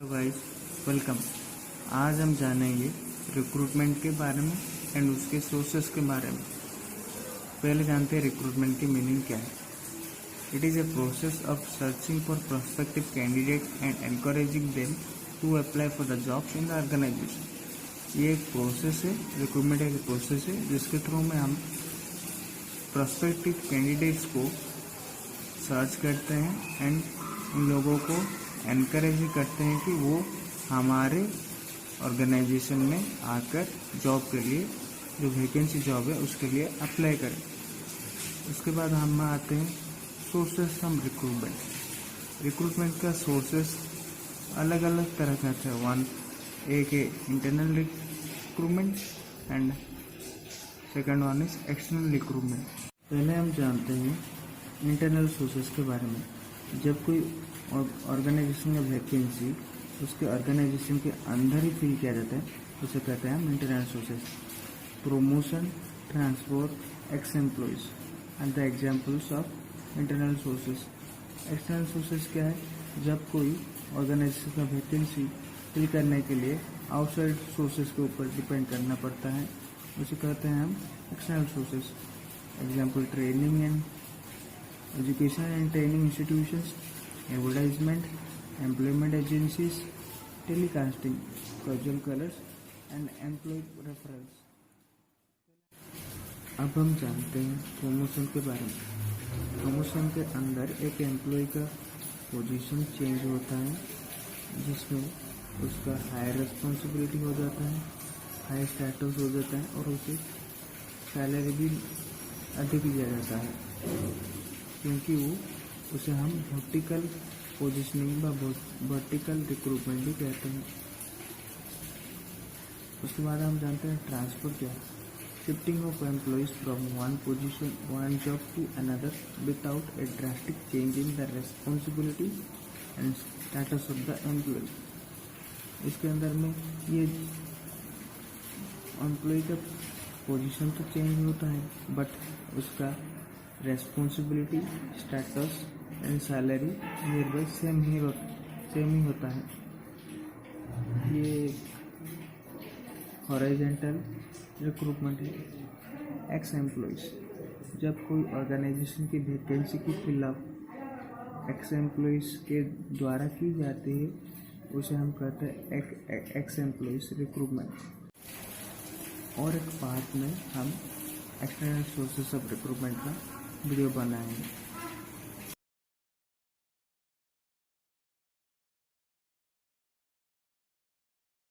Hello guys, welcome. आज हम जानेंगे रिक्रूटमेंट के बारे में एंड उसके सोर्सेस के बारे में। पहले जानते हैं रिक्रूटमेंट की मीनिंग क्या है। It is a process of searching for prospective candidate and encouraging them to apply for the jobs in the organisation. ये एक प्रोसेस है, रिक्रूटमेंट एक प्रोसेस है जिसके थ्रू में हम प्रोस्पेक्टिव कैंडिडेट्स को सर्च करते हैं एंड उन लोगों को एनकरेज करते हैं कि वो हमारे ऑर्गेनाइजेशन में आकर जॉब के लिए, जो वैकेंसी जॉब है उसके लिए अप्लाई करें। उसके बाद हम आते हैं सोर्सेस फ्रॉम रिक्रूटमेंट। रिक्रूटमेंट का सोर्सेस अलग अलग तरह का है। एक है internal recruitment and second one is external recruitment. पहले हम जानते हैं इंटरनल सोर्सेस के बारे में। जब कोई ऑर्गेनाइजेशन में वैकेंसी उसके ऑर्गेनाइजेशन के अंदर ही फिल किया जाता है, उसे कहते हैं हम internal sources. Promotion, transfer, x employees and the examples of internal sources. External sources क्या है? जब कोई ऑर्गेनाइजेशन का वैकेंसी फिल करने के लिए आउटसाइड सोर्सेस के ऊपर डिपेंड करना पड़ता है, उसे कहते हैं हम external sources. Example training and education and training institutions, advertisement, employment agencies, telecasting, casual callers and employee referrals. अब हम जानते हैं प्रमोशन के बारे में। प्रमोशन के अंदर एक एम्प्लॉय का पोजीशन चेंज होता है जिसमें उसका हायर रिस्पॉन्सिबिलिटी हो जाता है, हाई स्टेटस हो जाता है और उसे सैलरी भी अधिक दिया जाता है, क्योंकि उसे हम वर्टिकल पोजिशनिंग व वर्टिकल रिक्रूटमेंट भी कहते हैं। उसके बाद हम जानते हैं ट्रांसफर क्या है। Shifting of employees from one job to another without a drastic change in the responsibility and status of the employee. इसके अंदर में ये एम्प्लॉय का पोजीशन तो चेंज होता है बट उसका responsibility, status and salary nearby same ही होता है। ये हॉरिजॉन्टल रिक्रूटमेंट है। एक्स एम्प्लॉयज, जब कोई ऑर्गेनाइजेशन की वैकेंसी की फिलअप एक्स एम्प्लॉयज के द्वारा की जाती है, उसे हम कहते हैं एक्स एम्प्लॉयज रिक्रूटमेंट। और एक पार्ट में हम एक्सटर्नल सोर्सेस ऑफ रिक्रूटमेंट का वीडियो बनाएंगे।